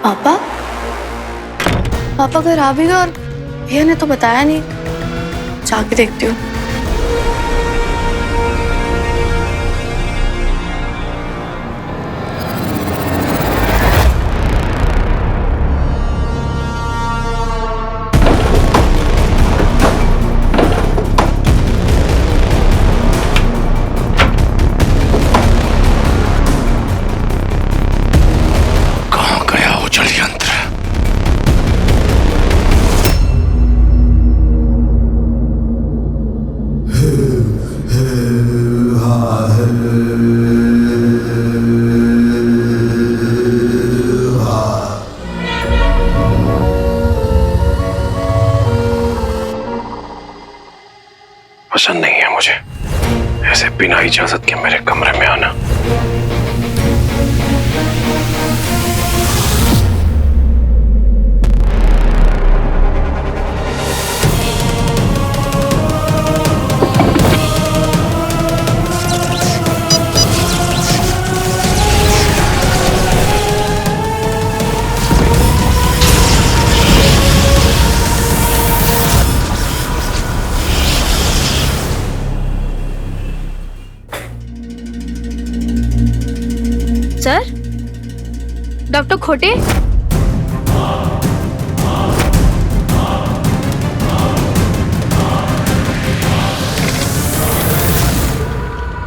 पापा पापा घर आ भी गए और भैया ने तो बताया नहीं। जाके देखती हूँ। पसंद नहीं है मुझे ऐसे बिना इजाजत के मेरे कमरे में आना। सर, डॉक्टर खोटे?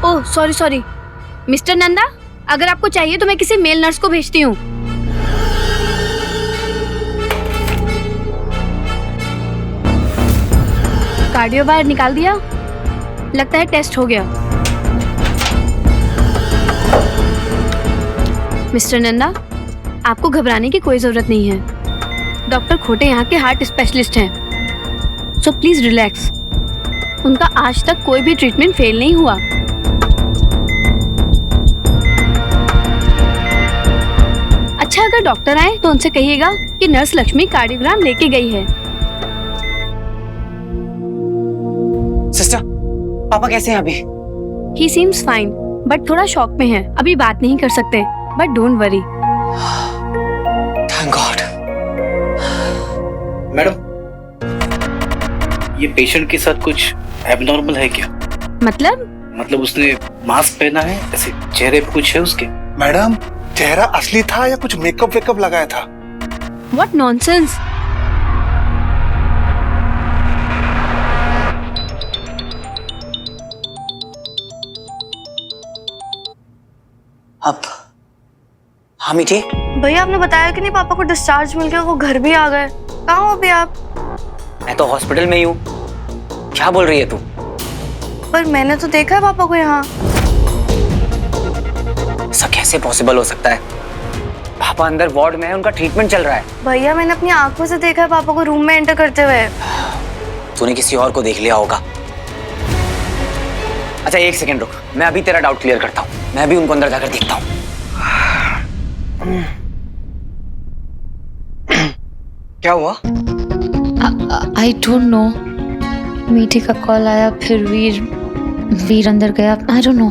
Oh sorry sorry mister Nanda, अगर आपको चाहिए तो मैं किसी मेल नर्स को भेजती हूँ। कार्डियो बाहर निकाल दिया, लगता है टेस्ट हो गया। मिस्टर नंदा, आपको घबराने की कोई जरूरत नहीं है। डॉक्टर खोटे यहाँ के हार्ट स्पेशलिस्ट हैं, सो प्लीज रिलैक्स। उनका आज तक कोई भी ट्रीटमेंट फेल नहीं हुआ। अच्छा, अगर डॉक्टर आए तो उनसे कहिएगा कि नर्स लक्ष्मी कार्डियोग्राम लेके गई है। सिस्टर, पापा कैसे हैं अभी? ही सीम्स फाइन, बट थोड़ा शॉक में है, अभी बात नहीं कर सकते। But don't worry. Thank God. Madam, ये पेशेंट के साथ कुछ एबनॉर्मल है क्या? मतलब उसने मास्क पहना है, ऐसे चेहरे पे कुछ है उसके? मैडम, चेहरा असली था या कुछ मेकअप वेकअप लगाया था? What nonsense. अब हाँ मीठी, भैया आपने बताया कि नहीं पापा को डिस्चार्ज मिल गया, वो घर भी आ गए। कहाँ हो अभी आप? मैं तो हॉस्पिटल में ही हूँ। क्या बोल रही है तू? पर मैंने तो देखा है पापा को यहाँ। ऐसा कैसे पॉसिबल हो सकता है? पापा अंदर वार्ड में है, उनका ट्रीटमेंट चल रहा है। भैया मैंने अपनी आंखों से देखा है पापा को रूम में एंटर करते हुए। तूने किसी और को देख लिया होगा। अच्छा एक सेकंड रुक, मैं अभी तेरा डाउट क्लियर करता हूँ। मैं अभी उनको अंदर जाकर देखता हूँ। क्या हुआ? I don't know. मीठी का कॉल आया, फिर वीर अंदर गया। I don't know.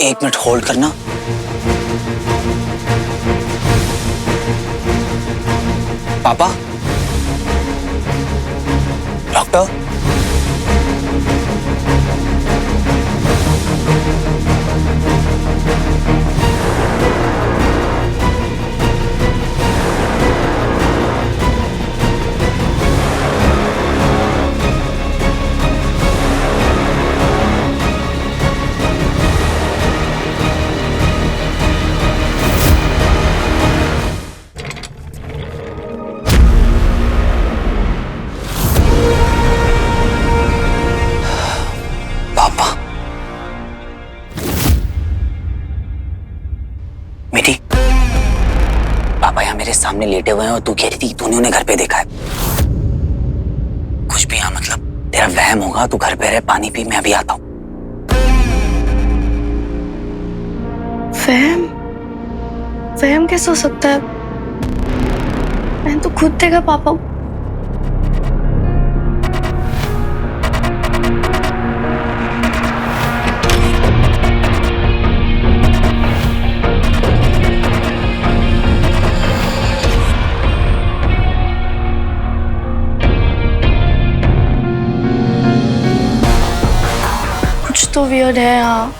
एक मिनट होल्ड करना। पापा, डॉक्टर, मीठी, पापा यहाँ मेरे सामने लेटे हुए हैं और तू कह रही थी तूने उन्हें घर पे देखा है। कुछ भी यहाँ मतलब तेरा वहम होगा। तू घर पे रहे, पानी पी, मैं अभी आता हूँ। वहम? वहम कैसे हो सकता है? मैंने तो खुद देखा पापा को। वियर्ड है यहाँ,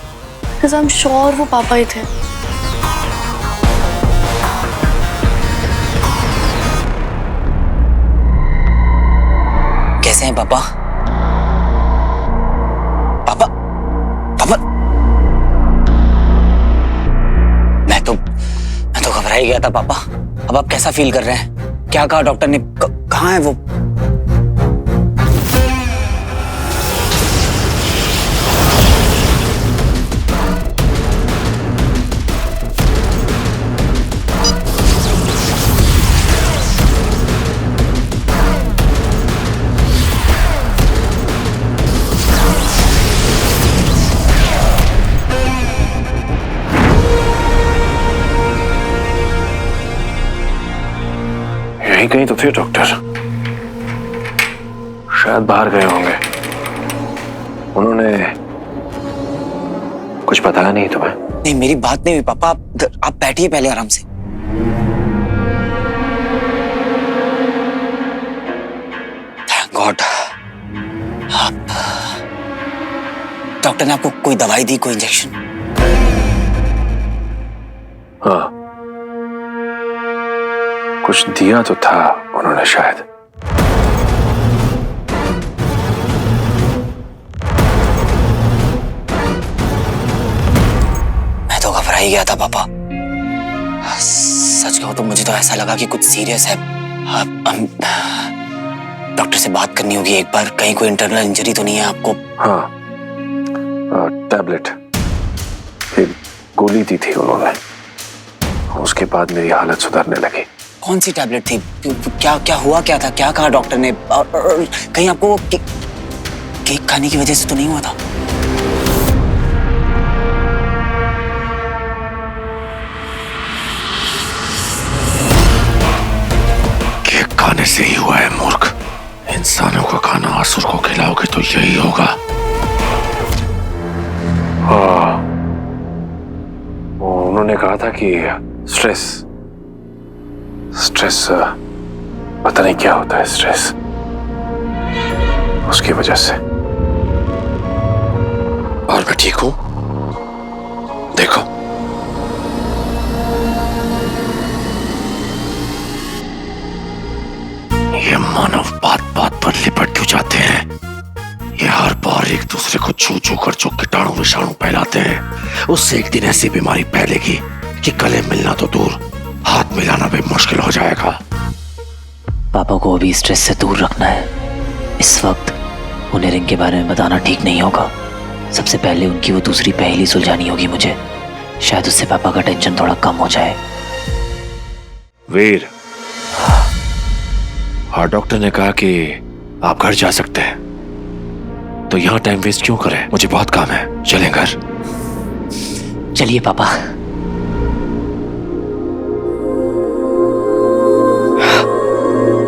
because I'm sure वो पापा ही थे। कैसे हैं पापा? पापा पापा मैं तो घबरा ही गया था पापा। अब आप कैसा फील कर रहे हैं? क्या कहा डॉक्टर ने? कहाँ है वो? यहीं कहीं तो थे डॉक्टर, शायद बाहर गए होंगे। उन्होंने कुछ बताया नहीं तुम्हें? नहीं, मेरी बात नहीं हुई पापा। आप बैठिए पहले आराम से। Thank God. डॉक्टर ने आपको कोई दवाई दी, कोई इंजेक्शन? हाँ, कुछ दिया तो था उन्होंने शायद। मैं तो घबरा ही गया था पापा। सच कहूं तो मुझे तो ऐसा लगा कि कुछ सीरियस है। डॉक्टर से बात करनी होगी एक बार। कहीं कोई इंटरनल इंजरी तो नहीं है आपको? हाँ, टैबलेट, एक गोली दी थी उन्होंने, उसके बाद मेरी हालत सुधरने लगी। कौन सी टैबलेट थी? क्या हुआ? क्या था? क्या कहा डॉक्टर ने? और कहीं आपको वो केक खाने की वजह से तो नहीं हुआ था? केक खाने से ही हुआ है मूर्ख। इंसानों का खाना असुर को खिलाओगे तो यही होगा। हाँ, उन्होंने कहा था कि स्ट्रेस पता नहीं क्या होता है स्ट्रेस, उसकी वजह से। और मैं ठीक हूं, देखो। ये मानव बात बात पर लिपट क्यों जाते हैं? ये हर बार एक दूसरे को छू छू कर जो कीटाणु विषाणु फैलाते हैं, उससे एक दिन ऐसी बीमारी फैलेगी कि गले मिलना तो दूर, हाथ मिलाना भी मुश्किल हो जाएगा। पापा को अभी स्ट्रेस से दूर रखना है। इस वक्त उन्हें रिंग के बारे में बताना ठीक नहीं होगा। सबसे पहले उनकी वो दूसरी पहेली सुलझानी होगी मुझे। शायद उससे पापा का टेंशन थोड़ा कम हो जाए। वीर, हाँ, डॉक्टर ने कहा कि आप घर जा सकते हैं, तो यहाँ टाइम वेस्ट क्यों करें? मुझे बहुत काम है, चलें घर। चलिए पापा।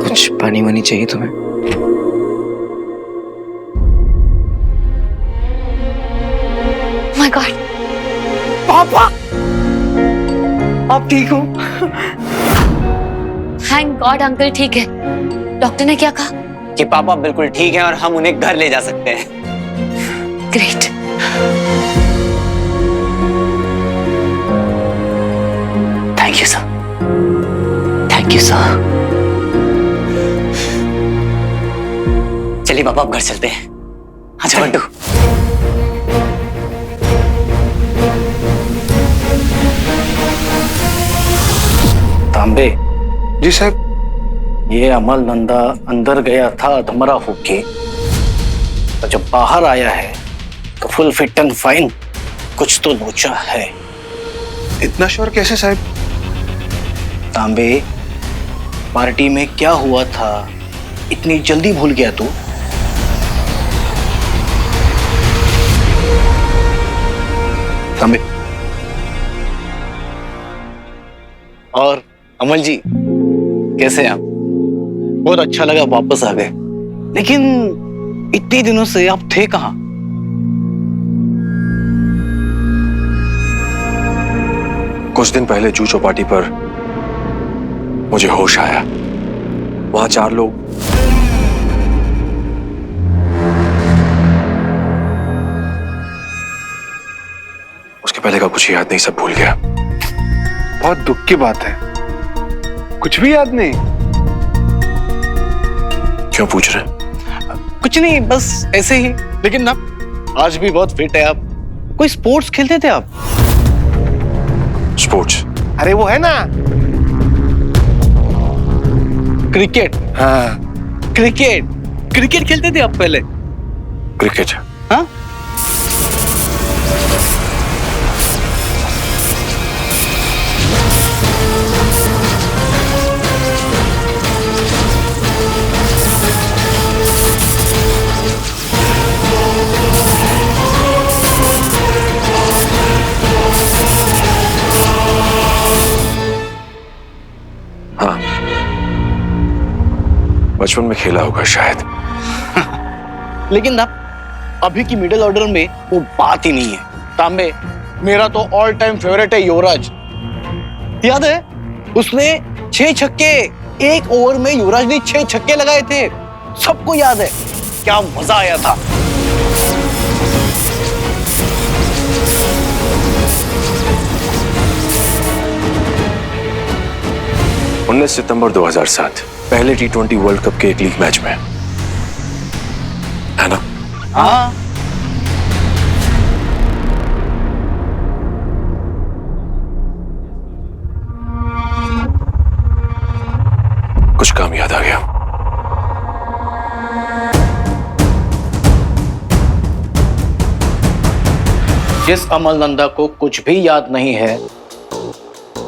कुछ पानी वानी चाहिए तुम्हें? माय गॉड, पापा, आप ठीक हो? थैंक गॉड अंकल ठीक है। डॉक्टर ने क्या कहा? कि पापा बिल्कुल ठीक हैं और हम उन्हें घर ले जा सकते हैं। Great. Thank you sir. Thank you sir. चलिए पापा, अब घर चलते हैं। अच्छा बंटू। तांबे, जी साहब। ये अमल नंदा अंदर गया था अधमरा होके, तो जब बाहर आया है तो फुल फिट एंड फाइन। कुछ तो लोचा है। इतना श्योर कैसे साहब? तांबे, पार्टी में क्या हुआ था इतनी जल्दी भूल गया तू? तांबे। और अमल जी कैसे हैं आप? बहुत अच्छा लगा वापस आ गए, लेकिन इतने दिनों से आप थे कहाँ? कुछ दिन पहले जू चौपाटी पर मुझे होश आया। वहां 4 लोग के पहले का कुछ याद नहीं, सब भूल गया। बहुत दुख की बात है, कुछ भी याद नहीं। क्यों पूछ रहे? कुछ नहीं, बस ऐसे ही। लेकिन ना आज भी बहुत फिट है आप। कोई स्पोर्ट्स खेलते थे आप? स्पोर्ट्स? अरे वो है ना, क्रिकेट। हाँ क्रिकेट क्रिकेट खेलते थे आप पहले? क्रिकेट? हाँ। हाँ, बचपन में खेला होगा शायद। लेकिन ना अभी की मिडिल ऑर्डर में वो बात ही नहीं है। तांबे, मेरा तो ऑल टाइम फेवरेट है युवराज। याद है उसने 6 छक्के, एक ओवर में युवराज ने 6 छक्के लगाए थे। सबको याद है, क्या मजा आया था। 19 सितंबर 2007 पहले T20 वर्ल्ड कप के एक लीग मैच में, है ना? हाँ। कुछ काम याद आ गया। जिस अमल नंदा को कुछ भी याद नहीं है,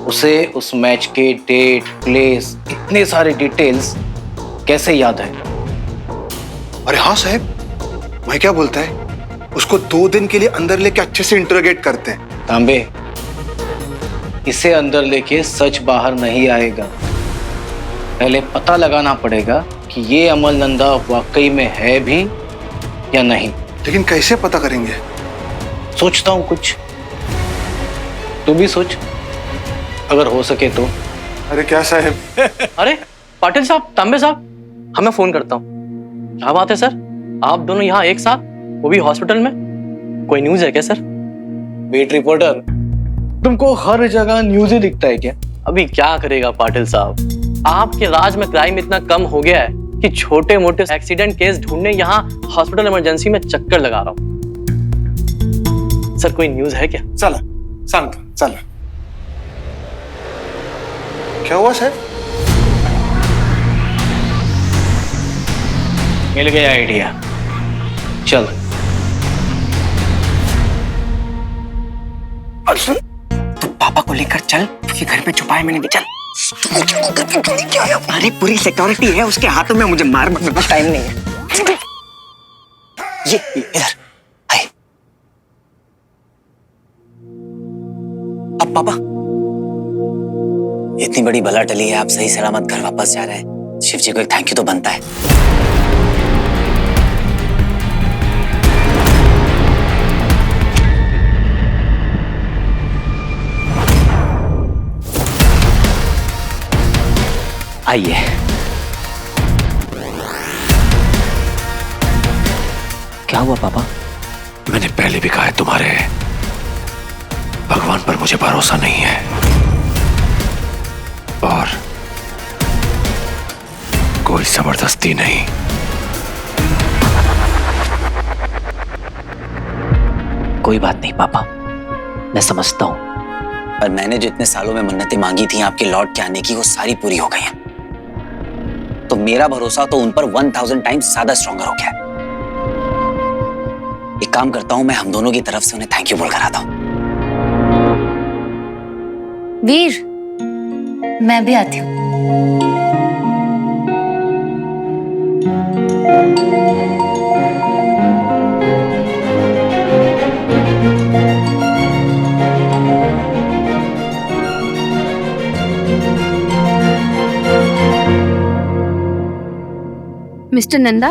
उसे उस मैच के डेट, प्लेस, इतने सारे डिटेल्स कैसे याद है? अरे हाँ साहब, मैं क्या बोलता है, उसको 2 दिन के लिए अंदर लेके अच्छे से इंटरोगेट करते हैं। तांबे, इसे अंदर लेके सच बाहर नहीं आएगा। पहले पता लगाना पड़ेगा कि ये अमल नंदा वाकई में है भी या नहीं। लेकिन कैसे पता करेंगे? सोचता हूं कुछ, तू भी सोच, अगर हो सके तो। अरे क्या साहब? अरे पाटिल साहब, तांबे साहब, हमें फोन करता हूँ। क्या बात है सर, आप दोनों यहाँ एक साथ, वो भी हॉस्पिटल में? कोई न्यूज है क्या सर? वेट रिपोर्टर, तुमको हर जगह न्यूज ही दिखता है क्या? अभी क्या करेगा पाटिल साहब, आपके राज में क्राइम इतना कम हो गया है कि छोटे मोटे एक्सीडेंट केस ढूंढने यहाँ हॉस्पिटल इमरजेंसी में चक्कर लगा रहा हूँ। सर कोई न्यूज है क्या? चला शांत, चला। क्या हुआ साहब? मिल गया आइडिया, चल। तू पापा को लेकर चल, उसके घर पे छुपाए मैंने भी। चल। अरे पूरी सिक्योरिटी है उसके हाथों में, मुझे मार मेरे पास टाइम नहीं है। ये इधर आए। अब पापा, इतनी बड़ी बला टली है, आप सही सलामत घर वापस जा रहे हैं, शिव जी को एक थैंक यू तो बनता है। आइए। क्या हुआ पापा? मैंने पहले भी कहा है, तुम्हारे भगवान पर मुझे भरोसा नहीं है, और कोई जबरदस्ती नहीं। कोई बात नहीं पापा, मैं समझता हूं, पर मैंने जो इतने सालों में मन्नतें मांगी थी आपके लौट के आने की, वो सारी पूरी हो गई हैं। तो मेरा भरोसा तो उन पर 1000 टाइम्स ज्यादा स्ट्रॉन्गर हो गया है। एक काम करता हूं, मैं हम दोनों की तरफ से उन्हें थैंक यू बोल कर आता हूं। वीर, मैं भी आती हूँ। मिस्टर नंदा,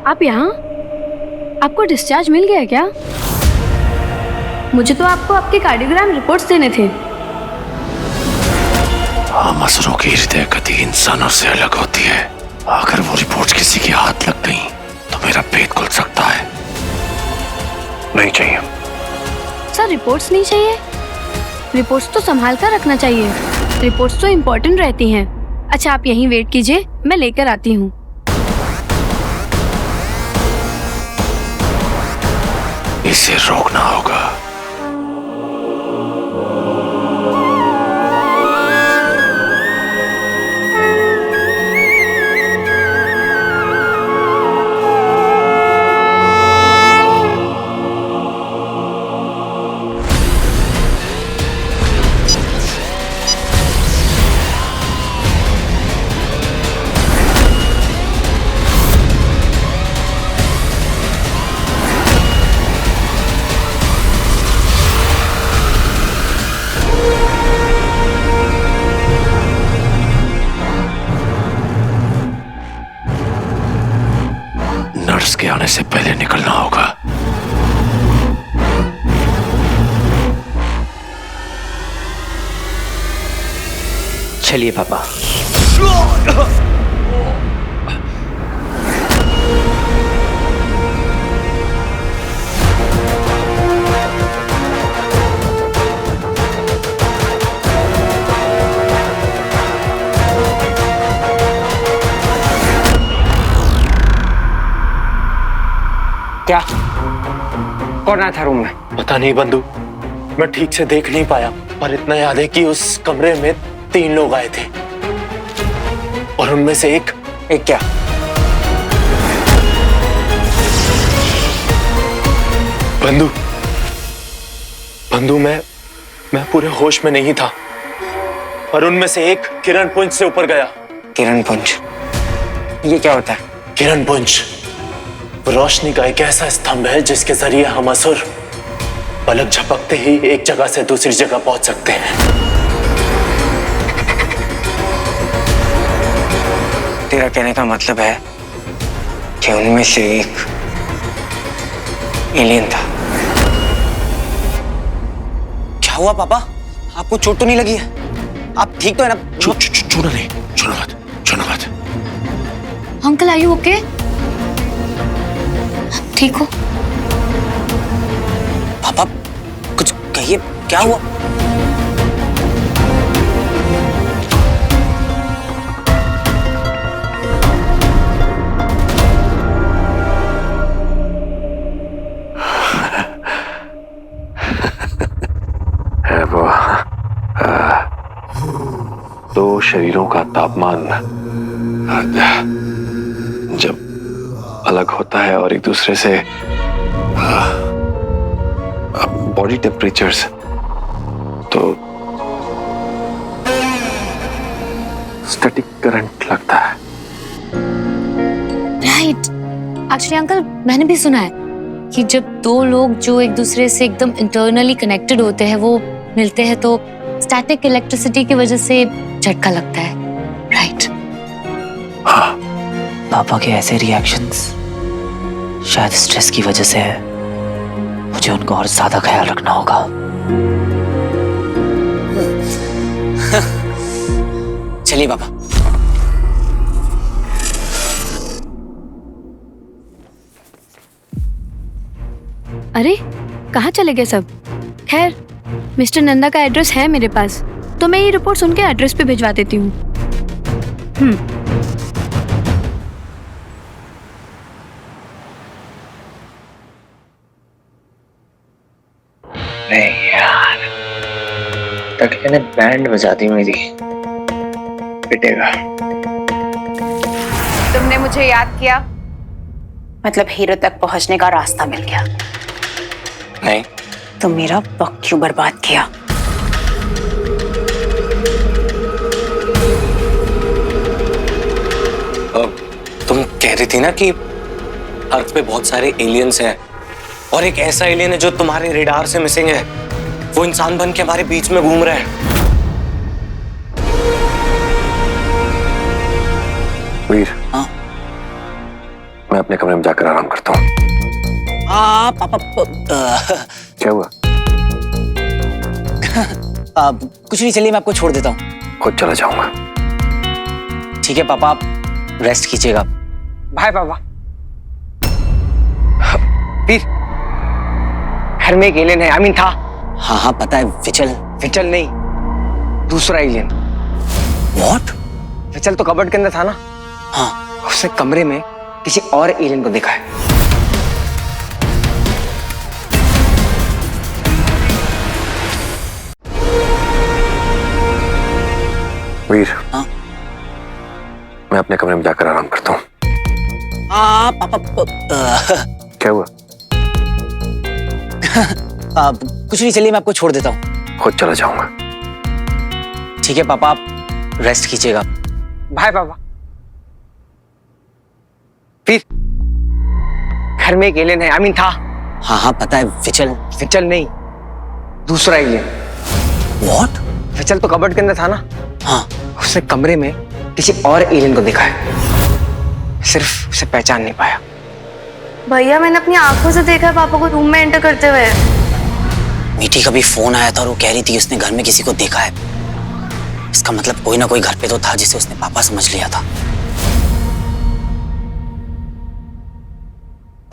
आप यहाँ? आपको डिस्चार्ज मिल गया क्या? मुझे तो आपको आपके कार्डियोग्राम रिपोर्ट्स देने थे। मसरों की हृदय गति इंसानों से अलग होती है। अगर वो रिपोर्ट्स किसी के हाथ लग गई तो मेरा पेट खुल सकता है। नहीं चाहिए। सर रिपोर्ट्स नहीं चाहिए? रिपोर्ट्स तो संभाल कर रखना चाहिए, रिपोर्ट्स तो इम्पोर्टेंट रहती हैं। अच्छा आप यहीं वेट कीजिए, मैं लेकर आती हूँ। इसे रोकना होगा। नर्स के आने से पहले निकलना होगा। चलिए पापा। क्या? कौन आया था रूम में? पता नहीं बंधु, मैं ठीक से देख नहीं पाया, पर इतना याद है कि उस कमरे में 3 लोग आए थे और उनमें से एक क्या? बंधु मैं पूरे होश में नहीं था, पर उनमें से एक किरण पुंज से ऊपर गया। किरण पुंज? ये क्या होता है? किरण पुंज रोशनी का एक ऐसा स्तंभ है जिसके जरिए हम असुर पलक झपकते ही एक जगह से दूसरी जगह पहुंच सकते हैं। तेरा कहने का मतलब है कि उनमें से एक एलियन था। क्या हुआ पापा? आपको चोट तो नहीं लगी है? आप ठीक तो है ना? छूना नहीं, छूना मत। Uncle are you okay? ठीक हो? पापा कुछ कहिए, क्या हुआ? है वो 2 शरीरों का तापमान जब अलग होता है और एक दूसरे से बॉडी टेम्परेचर्स, तो स्टैटिक करंट लगता है। राइट। एक्चुअली अंकल मैंने भी सुना है कि जब 2 लोग जो एक दूसरे से एकदम इंटरनली कनेक्टेड होते हैं वो मिलते हैं तो स्टैटिक इलेक्ट्रिसिटी की वजह से झटका लगता है। राइट। हाँ। पापा के ऐसे रिएक्शंस शायद स्ट्रेस की वजह से है। मुझे उनका और ज्यादा ख्याल रखना होगा। चलिए पापा। अरे कहाँ चले गए सब? खैर मिस्टर नंदा का एड्रेस है मेरे पास, तो मैं ये रिपोर्ट्स उनके एड्रेस पे भिजवा देती हूँ। नहीं यार, तकिया ने बैंड बजा दी मेरी। पिटेगा। तुमने मुझे याद किया, मतलब हीरो तक पहुंचने का रास्ता मिल गया। नहीं। तुम मेरा वक्त क्यों बर्बाद किया? तुम कह रही थी ना कि अर्थ पे बहुत सारे एलियंस हैं और एक ऐसा एलियन है जो तुम्हारे रेडार से मिसिंग है। वो इंसान बन के हमारे बीच में घूम रहा है। वीर, हाँ? मैं अपने कमरे में जाकर आराम करता हूँ। पापा क्या हुआ? कुछ नहीं, चलिए मैं आपको छोड़ देता हूँ। खुद चला जाऊंगा। ठीक है पापा, आप रेस्ट कीजिएगा। बाय पापा। वीर, घर में एक एलियन है, आई मीन था। हाँ हाँ पता है, विचल। विचल नहीं, दूसरा एलियन। व्हाट? विचल तो कबर्ड के अंदर था ना। हाँ। उसने कमरे में किसी और एलियन को देखा है। वीर, हाँ? मैं अपने कमरे में जाकर आराम करता हूँ। हाँ पापा क्या हुआ? कुछ नहीं, चलिए मैं आपको छोड़ देता हूँ। खुद चला जाऊंगा। ठीक है पापा, आप रेस्ट कीजिएगा। बाय पापा। फिर घर में एक एलियन है, आई मीन था। हाँ हाँ पता है, विचल। विचल नहीं, दूसरा एलियन। व्हाट? विचल तो कबर्ड के अंदर था ना। हाँ। उसने कमरे में किसी और एलियन को देखा है, सिर्फ उसे पहचान नहीं पाया। भैया मैंने अपनी आंखों से देखा है पापा को रूम में एंटर करते हुए। मीठी का भी फोन आया था और वो कह रही थी उसने घर में किसी को देखा है। इसका मतलब कोई ना कोई घर पे तो था जिसे उसने पापा समझ लिया था।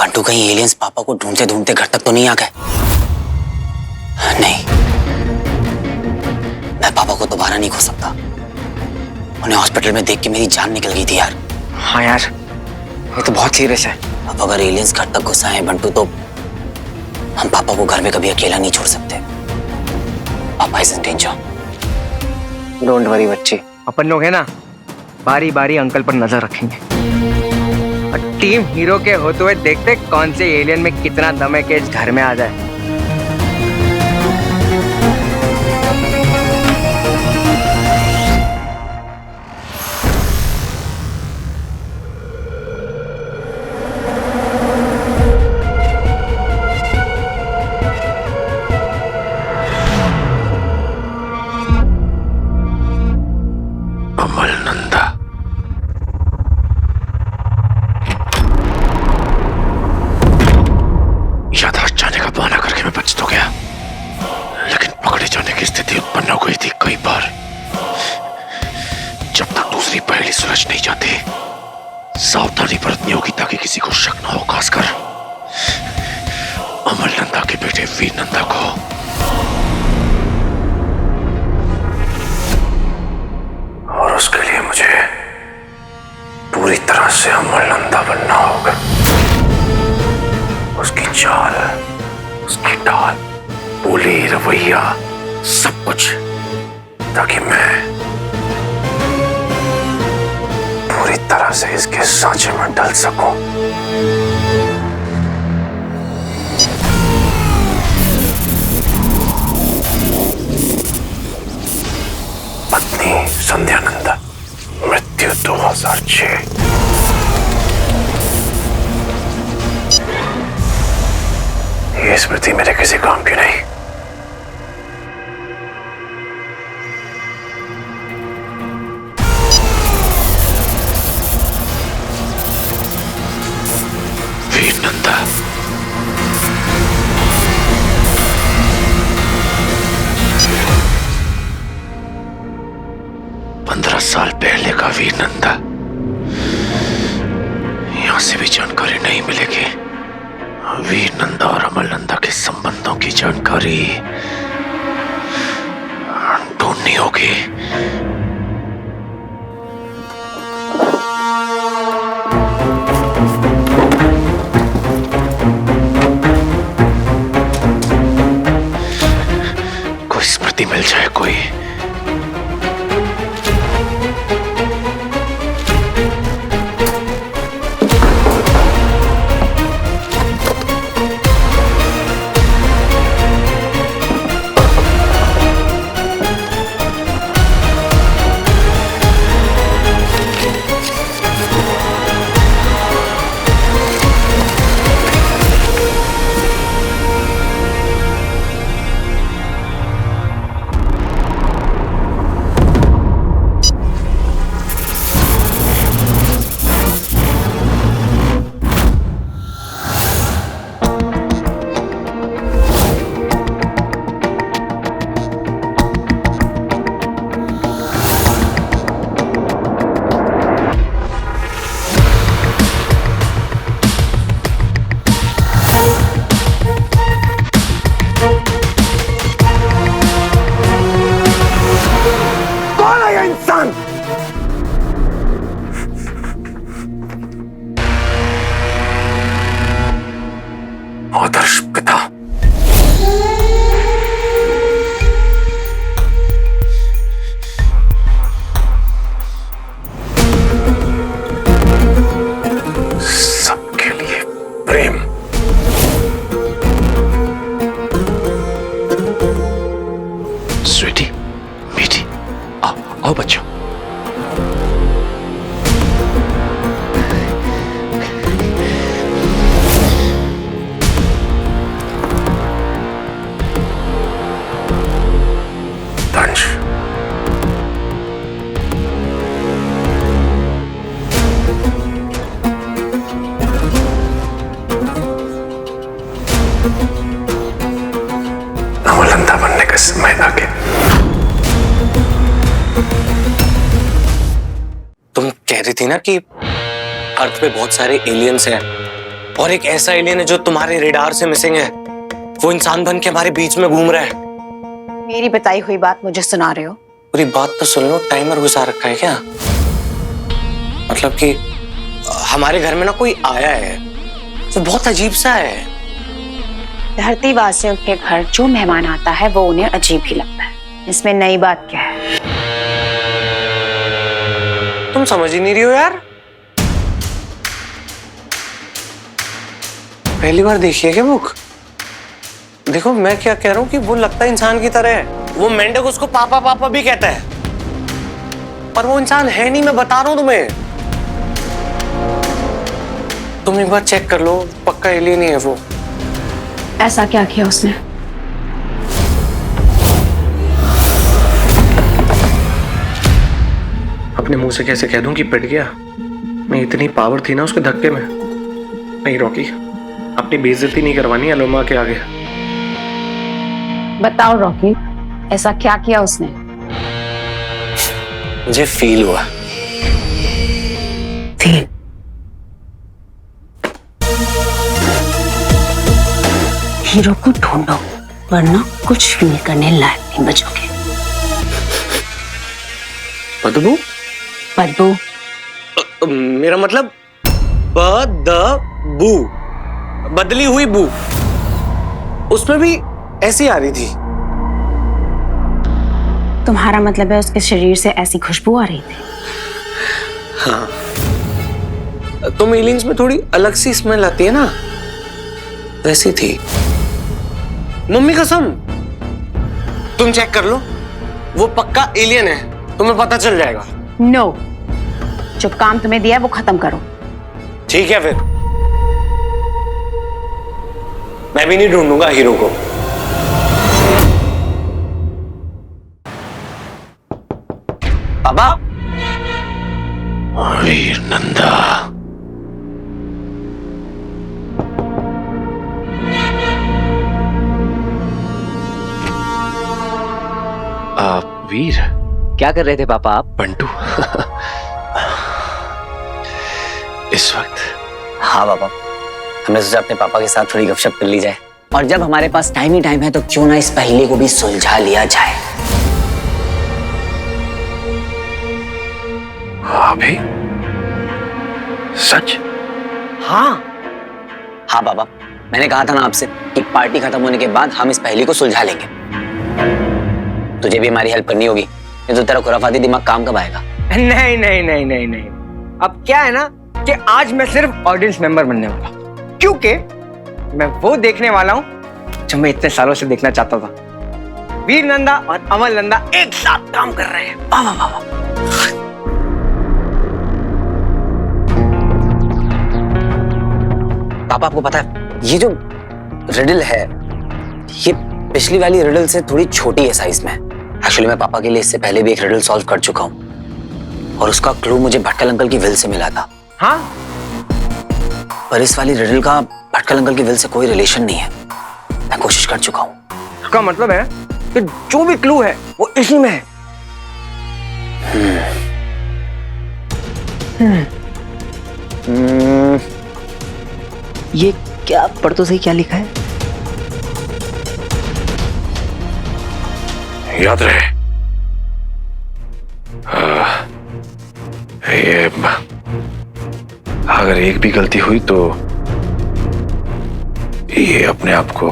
बंटू कहीं एलियंस पापा को ढूंढते ढूंढते घर तक तो नहीं आ गए? नहीं, मैं पापा को दोबारा नहीं खो सकता। उन्हें हॉस्पिटल में देख के मेरी जान निकल गई थी यार। हाँ यार, ये तो बहुत सीरियस है। अब अगर एलियंस घर तक घुस आए बंटू, तो हम पापा को घर में कभी अकेला नहीं छोड़ सकते। पापा is in danger. Don't worry बच्ची, अपन लोग है ना, बारी बारी अंकल पर नजर रखेंगे और टीम हीरो के होते हुए देखते कौन से एलियन में कितना दम है कि इस घर में आ जाए। अमलनंदा। याददाश्त जाने का बहाना करके मैं बच तो गया, लेकिन पकड़े जाने की स्थिति उत्पन्न हो गई थी कई बार। जब तक दूसरी पहेली सुलझ नहीं जाती, सावधानी बरतनी होगी ताकि किसी को शक न हो, खासकर अमलनंदा के बेटे वीर नंदा को। और उसके लिए मुझे पूरी तरह से अमलनंदा बनना होगा। उसकी चाल, उसकी ढाल, बोली, रवैया, सब कुछ, ताकि मैं पूरी तरह से इसके सांचे में ढल सकूं। पत्नी संध्या नंदा, मृत्यु 2006। ये स्मृति मेरे किसी काम की नहीं। वीर नंदा। साल पहले का वीर नंदा। यहां से भी जानकारी नहीं मिलेगी। वीर नंदा और अमल नंदा के संबंधों की जानकारी ढूंढनी होगी। कोई स्मृति मिल जाए, कोई अमलंदा बनने का समय आ गया। तुम कह रही थी ना कि अर्थ पे बहुत सारे एलियंस हैं और एक ऐसा एलियन है जो तुम्हारे रेडार से मिसिंग है। वो इंसान बन के हमारे बीच में घूम रहा है। मेरी बताई हुई बात मुझे सुना रहे हो? पूरी बात तो सुन लो। टाइमर घुसा रखा है क्या? मतलब कि हमारे घर में ना कोई आया है, वो बहुत अजीब सा है। धरती वासियों के घर जो मेहमान आता है वो उन्हें अजीब ही लगता है। इसमें नई बात क्या है? तुम समझ ही नहीं रही हो यार। पहली बार देखी है क्या बुक? देखो मैं क्या कह रहा हूँ कि वो लगता है इंसान की तरह है। वो मेंढक उसको पापा पापा भी कहता है, पर वो इंसान है नहीं। मैं बता रहा हूँ तुम्हें। तुम एक बार चेक कर लो, पक्का एलियन ही है वो। ऐसा क्या किया उसने? अपने मुंह से कैसे कह दूं कि पिट गया? मैं इतनी पावर थी ना उसके धक्के में। नहीं रॉकी, अपनी बेइज्जती नहीं करवानी अलोमा के आगे। बताओ रॉकी, ऐसा क्या किया उसने? मुझे फील हुआ। फील? हीरो को ढूंढो वरना कुछ फील करने लायक नहीं बचोगे। बदबू? बदबू? मेरा मतलब बदबू, बदली हुई बू। उसमें भी ऐसी आ रही थी। तुम्हारा मतलब है उसके शरीर से ऐसी खुशबू आ रही थी? हाँ, तुम एलियंस में थोड़ी अलग सी स्मेल आती है ना, वैसी थी। मम्मी कसम, तुम चेक कर लो, वो पक्का एलियन है। तुम्हें पता चल जाएगा। नो, जो काम तुम्हें दिया है वो खत्म करो। ठीक है फिर, मैं भी नहीं ढूंढूंगा हीरो को। पापा? वीर नंदा, वीर क्या कर रहे थे पापा आप? बंटू इस वक्त? हाँ पापा, हमने सोचा अपने पापा के साथ थोड़ी गपशप कर ली जाए, और जब हमारे पास टाइम ही टाइम है तो क्यों ना इस पहेली को भी सुलझा लिया जाए। हाँ भाई, सच? हाँ पापा, मैंने कहा था ना आपसे कि पार्टी खत्म होने के बाद हम इस पहेली को सुलझा लेंगे। तुझे भी हमारी हेल्प करनी होगी, नहीं तो तेरा खुराफाती दिमाग काम कब आएगा? नहीं नहीं नहीं नहीं नहीं, अब क्या है ना कि आज मैं सिर्फ ऑडियंस मेंबर बनने वाला, क्योंकि मैं वो देखने वाला हूँ जो मैं इतने सालों से देखना चाहता था। वीर नंदा और अमल नंदा एक साथ काम कर रहे हैं। वाह वाह वाह वाह। पापा आपको पता है ये जो रिडल है, ये पिछली वाली रिडल से थोड़ी छोटी है साइज में। एक्चुअली मैं पापा के लिए इससे पहले भी एक रिडल सॉल्व कर चुका हूँ और उसका क्लू मुझे भटकल अंकल की विल से मिला था। हाँ, पर इस वाली रिडल का भटकल अंकल की विल से कोई रिलेशन नहीं है। मैं कोशिश कर चुका हूँ। इसका मतलब है कि जो भी क्लू है वो इसी में है। ये क्या पढ़ तो सही, क्या लिखा है? याद रहे, ये अगर एक भी गलती हुई तो ये अपने आप को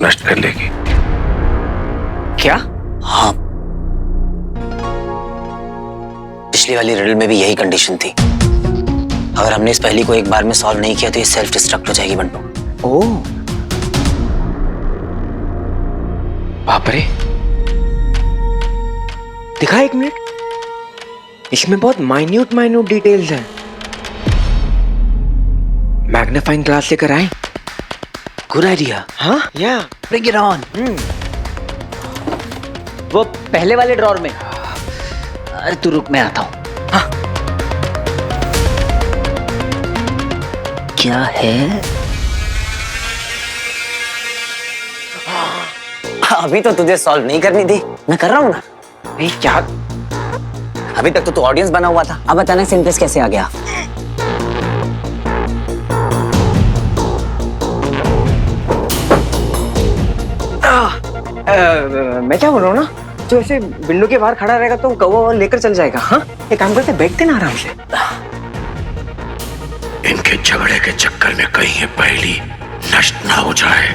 नष्ट कर लेगी। क्या? हाँ, पिछली वाली रिडल में भी यही कंडीशन थी। अगर हमने इस पहेली को एक बार में सॉल्व नहीं किया तो ये सेल्फ डिस्ट्रक्ट हो जाएगी बंटू। ओह बाप रे, दिखा एक मिनट, इसमें बहुत माइन्यूट डिटेल्स हैं। मैग्नीफाइंग ग्लास लेकर आए। Good idea. हाँ, या ब्रिंग इट ऑन। वो पहले वाले ड्रॉर में। अरे तू रुक, मैं आता हूँ। हाँ। क्या है? अभी तो तुझे सॉल्व नहीं करनी थी, मैं कर रहा हूँ ना। नहीं क्या? अभी तक तो तू ऑडियंस बना हुआ था, अब अचानक से इंटरेस्ट कैसे आ गया? मैं क्या बोल रहा हूँ ना, जो ऐसे विंडो के बाहर खड़ा रहेगा तो कौवा लेकर चल जाएगा। हाँ, एक काम करते, बैठते ना आराम से। इनके झगड़े के चक्कर में कहीं ये पहली नष्ट ना हो जाए।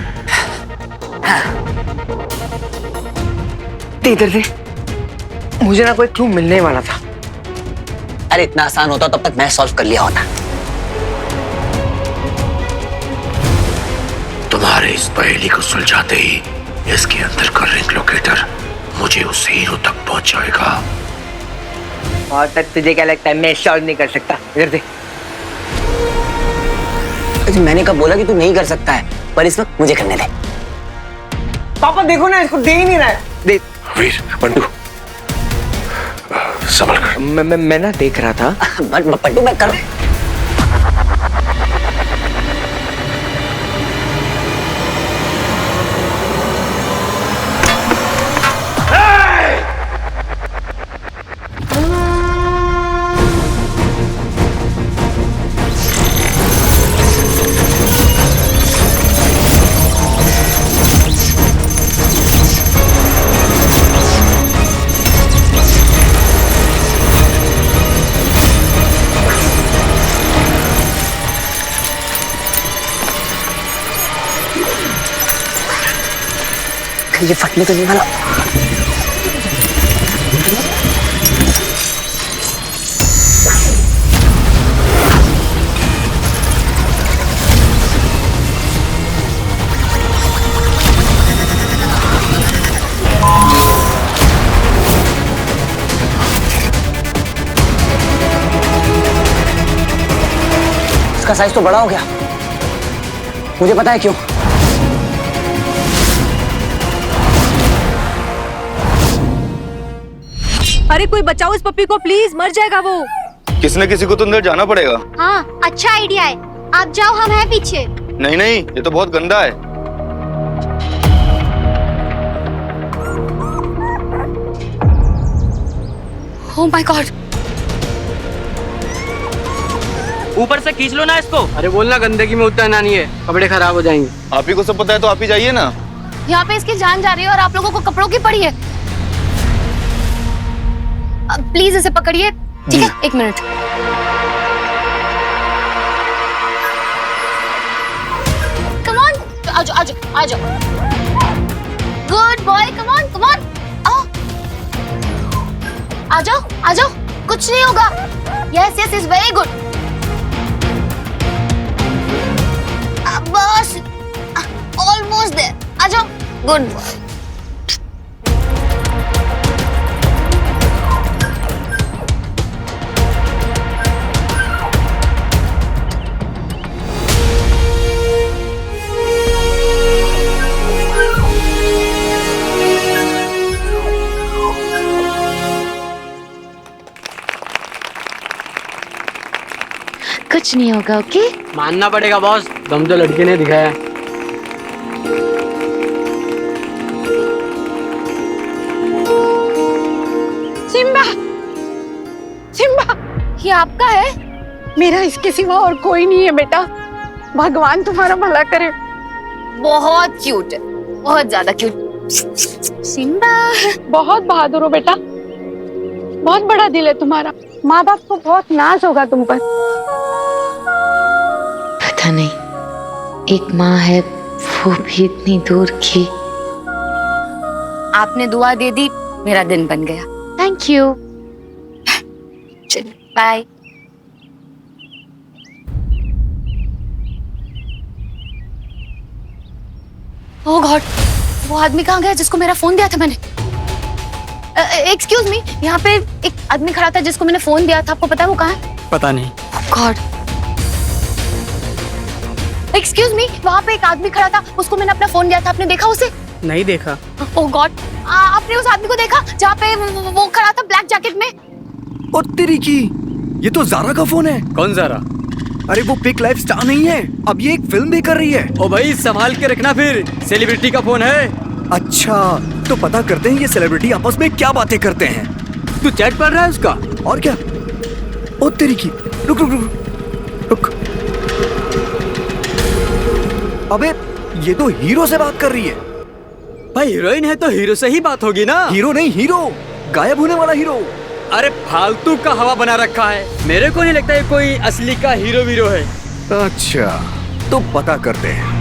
दे इधर दे, मुझे ना कोई क्लू मिलने वाला था। अरे इतना आसान होता तब तक मैं सॉल्व कर लिया होता। तुम्हारे इस पहेली को सुलझाते ही इसके अंदर का रिंग लोकेटर मुझे उस हीरो तक पहुंचाएगा। और तक तुझे क्या लगता है मैं सॉल्व नहीं कर सकता? इधर दे। मैंने कब बोला कि तू नहीं कर सकता है, पर इस वक्त मुझे करने दे। पापा देखो ना, इसको दे ही नहीं रहा है। दे। वीर, बंटू, संभल कर। मैं ना देख रहा था। बंटू मैं कर। ये फटने तो नहीं वाला। इसका साइज तो बड़ा हो गया, मुझे पता है क्यों। अरे कोई बचाओ इस पप्पी को प्लीज, मर जाएगा वो। किसी न किसी को तो अंदर जाना पड़ेगा। हाँ, अच्छा आइडिया है। आप जाओ, हम हैं पीछे। नहीं नहीं, ये तो बहुत गंदा है। Oh my God. ऊपर से खींच लो ना इसको। अरे बोलना गंदगी में उतना नहीं है, कपड़े खराब हो जाएंगे। आप ही को सब पता है तो आप ही जाइए ना। यहाँ पे इसकी जान जा रही है और आप लोगों को कपड़ों की पड़ी है। प्लीज इसे पकड़िए, ठीक है? एक मिनट। कम ऑन, आजो आजो आजो। Good boy, come on come on. आजो आजो, कुछ नहीं होगा। Yes yes, is very good. बस ऑलमोस्ट देयर। आजो, गुड बॉय। कुछ नहीं होगा, ओके? मानना पड़ेगा बॉस, दम तो लड़के ने दिखाया। सिम्बा, सिम्बा, ये आपका है? मेरा इसके सिवा और कोई नहीं है बेटा। भगवान तुम्हारा भला करे। बहुत क्यूट है, बहुत ज्यादा क्यूट। सिम्बा बहुत बहादुर हो बेटा, बहुत बड़ा दिल है तुम्हारा। माँ बाप को बहुत नाज होगा तुम पर। पता नहीं, एक माँ है वो भी इतनी दूर की। आपने दुआ दे दी, मेरा दिन बन गया। Thank you. चलिए बाय। ओह गॉड, वो आदमी कहाँ गया जिसको मेरा फोन दिया था मैंने? एक्सक्यूज मी, यहाँ पे एक आदमी खड़ा था जिसको मैंने फोन दिया था, आपको पता है वो कहाँ है? पता नहीं। गॉड। एक्सक्यूज मी, वहाँ पे एक आदमी खड़ा था, उसको मैंने अपना फोन दिया था, आपने देखा उसे? नहीं देखा। ओह गॉड, आपने उस आदमी को देखा जहाँ पे वो खड़ा था ब्लैक जैकेट में? ओ तेरी की, ये तो ज़ारा का फोन है। कौन ज़ारा? अरे वो पिक लाइफ स्टार नहीं है, अब ये एक फिल्म भी कर रही है। ओ भाई संभाल के रखना, फिर सेलिब्रिटी का फोन है। अच्छा, तो पता करते हैं ये सेलिब्रिटी आपस में क्या बातें करते हैं। तू चैट पढ़ रहा है उसका? और क्या? ओ तेरी की, रुक रुक रुक रुक। अबे ये तो हीरो से बात कर रही है। भाई हीरोइन है तो हीरो से ही बात होगी ना। हीरो नहीं, हीरो गायब होने वाला हीरो। अरे फालतू का हवा बना रखा है, मेरे को नहीं लगता ये कोई असली का हीरो वीरो है। अच्छा, तो पता करते हैं।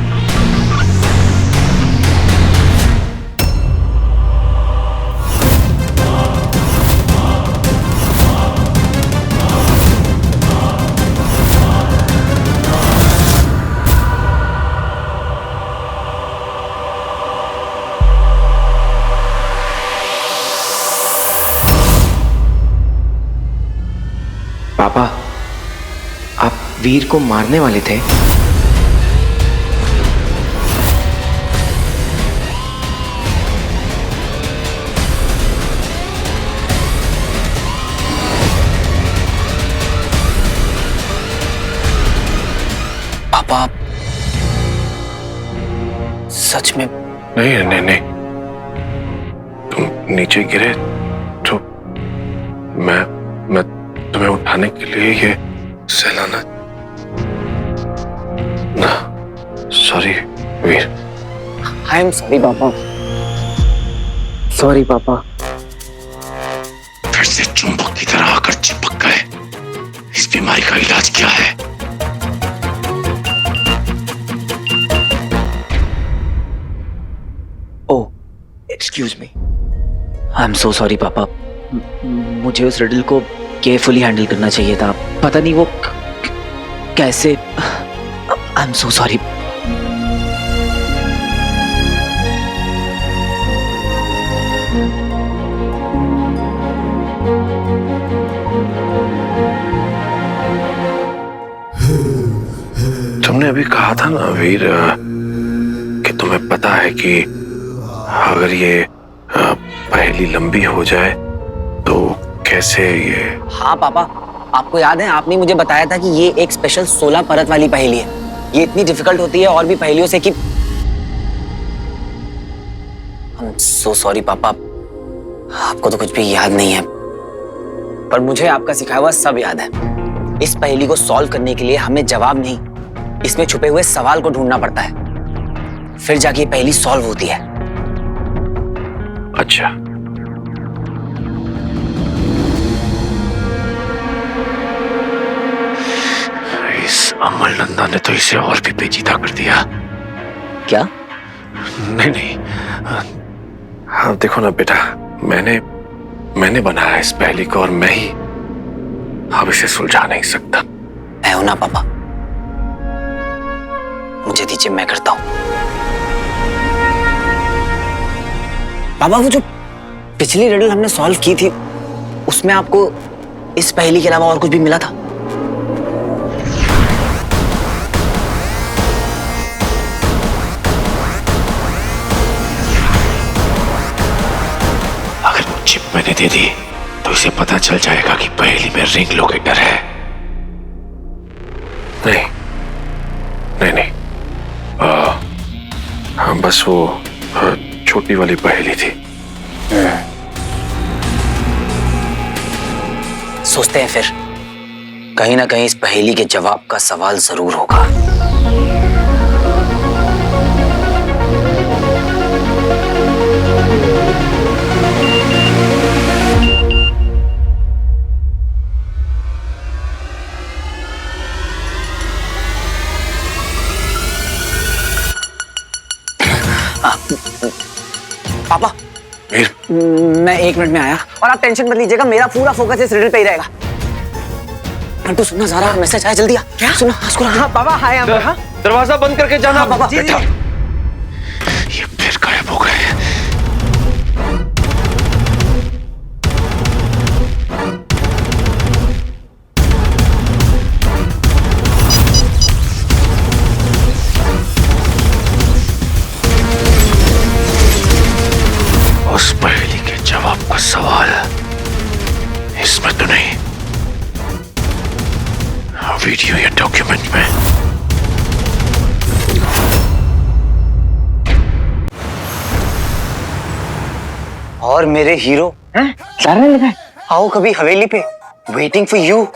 पापा, आप वीर को मारने वाले थे? पापा सच में? नहीं नहीं नहीं, तुम नीचे गिरे तो मैं तुम्हें उठाने के लिए ये सहलाना। ना, sorry Veer. I am sorry पापा, सॉरी पापा। फिर से चुंबक की तरह आकर चिपक गए। इस बीमारी का इलाज क्या है? Oh, excuse me. I am so sorry पापा, मुझे उस रिडल को केयरफुली हैंडल करना चाहिए था। पता नहीं वो कैसे। आई एम सो सॉरी। तुमने अभी कहा था ना वीर कि तुम्हें पता है कि अगर ये पहेली लंबी हो जाए तो कैसे ये। हाँ पापा, आपको याद है आपने मुझे बताया था कि ये एक स्पेशल 16 परत वाली पहेली है। ये इतनी डिफिकल्ट होती है और भी पहेलियों से कि। I'm so sorry पापा, आपको तो कुछ भी याद नहीं है, पर मुझे आपका सिखाया हुआ सब याद है। इस पहेली को सॉल्व करने के लिए हमें जवाब नहीं, इसमें छुपे हुए सवाल को ढूंढना पड़ता है, फिर जाके ये पहेली सॉल्व होती है। अच्छा, इस अमल नंदा ने तो इसे और भी पेचीदा कर दिया। क्या? नहीं नहीं, हाँ देखो ना बेटा, मैंने बनाया इस पहेली को और मैं ही अब इसे सुलझा नहीं सकता। मैं हूं ना पापा, मुझे दीजिए, मैं करता हूं। पापा वो जो पिछली रिडल हमने सॉल्व की थी उसमें आपको इस पहेली के अलावा और कुछ भी मिला था? अगर वो चिप मैंने दे दी तो इसे पता चल जाएगा कि पहेली में रिंग लोकेटर है। नहीं नहीं नहीं, हाँ बस वो छोटी वाली पहेली थी। सोचते हैं फिर, कहीं ना कहीं इस पहेली के जवाब का सवाल जरूर होगा। पापा, मैं 1 मिनट में आया और आप टेंशन मत लीजिएगा, मेरा पूरा फोकस इस रिडल पे ही रहेगा। तू सुनना, ज़रा मैसेज आया, जल्दी आ। क्या सुना? हाँ पापा, हाय हाँ? दरवाजा बंद करके जाना। हाँ, पापा। बेटा, ये फिर गायब हो गए। उस पहेली के जवाब का सवाल इसमें तो नहीं, वीडियो या डॉक्यूमेंट में। और मेरे हीरो हैं सारा ने लिखा है, आओ कभी हवेली पे, वेटिंग फॉर यू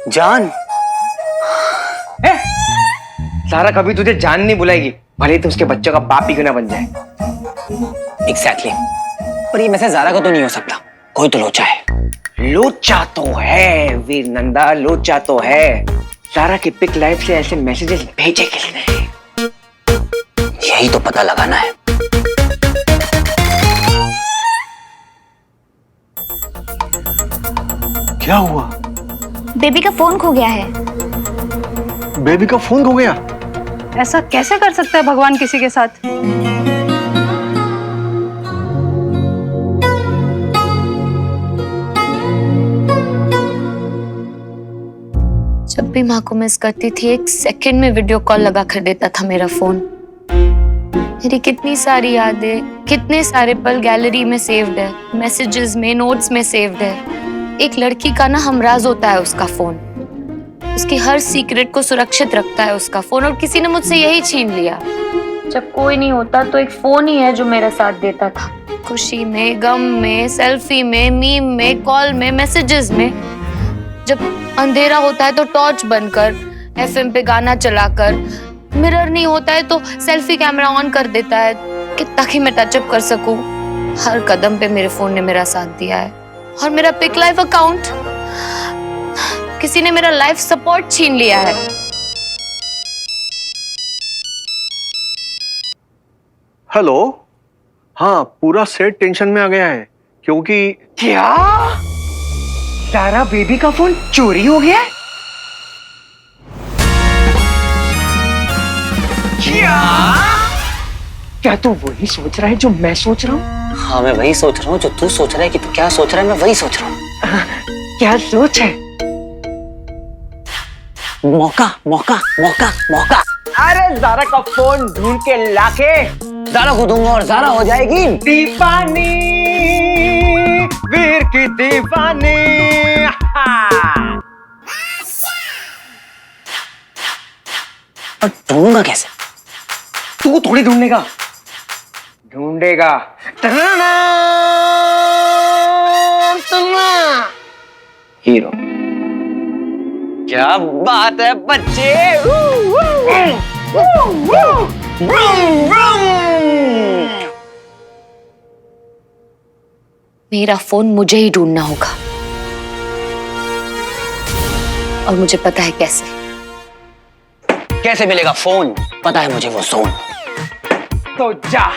जान। सारा कभी तुझे जान नहीं बुलाएगी, भले ही तो उसके बच्चों का बाप ही क्यों ना बन जाए। एग्जैक्टली। पर ये मैसेज ज़ारा का तो नहीं हो सकता, कोई तो लोचा है। लोचा तो है वीर नंदा, लोचा तो है। सारा की पिक लाइफ से ऐसे मैसेजेस भेजे किसने? यही तो पता लगाना है। क्या हुआ? बेबी का फोन खो गया है। बेबी का फोन खो गया? ऐसा कैसे कर सकता है भगवान किसी के साथ? जब भी माँ को मिस करती थी, 1 सेकंड में वीडियो कॉल लगा कर देता था मेरा फोन। मेरी कितनी सारी यादें, कितने सारे पल गैलरी में सेव्ड है, मैसेजेस में, नोट्स में सेव्ड है। एक लड़की का ना हमराज होता है उसका फोन, उसकी हर सीक्रेट को सुरक्षित रखता है उसका फोन, और किसी ने मुझसे यही छीन लिया। जब कोई नहीं होता तो एक फोन ही है जो मेरा साथ देता था, खुशी में, गम में, सेल्फी में, मीम में, कॉल में, मैसेजेस में। जब अंधेरा होता है तो टॉर्च बनकर, FM पे गाना चलाकर, मिरर नहीं होता है तो सेल्फी कैमरा ऑन कर देता है कि ताकि मैं टचअप कर सकूं। हर कदम पे मेरे फोन ने मेरा साथ दिया है। और मेरा पिक लाइफ अकाउंट, किसी ने मेरा लाइफ सपोर्ट छीन लिया है। हेलो, हाँ पूरा सेट टेंशन में आ गया है क्योंकि क्या सारा बेबी का फोन चोरी हो गया? क्या तू वही सोच रहा है जो मैं सोच रहा हूँ? हाँ मैं वही सोच रहा हूँ जो तू सोच रहा है कि तू क्या सोच रहा है, मैं वही सोच रहा हूँ। क्या सोच है? मौका मौका मौका मौका। अरे ज़ारा का फोन ढूंढ के लाके ज़ारा को दूंगा और ज़ारा हो जाएगी दीवानी, वीर की दीवानी। और ढूंढूंगा कैसे? तू थोड़ी ढूंढेगा, ढूंढेगा हीरो। क्या बात है बच्चे। मेरा फोन मुझे ही ढूंढना होगा, और मुझे पता है कैसे। कैसे मिलेगा फोन? पता है मुझे वो जोन। तो जा,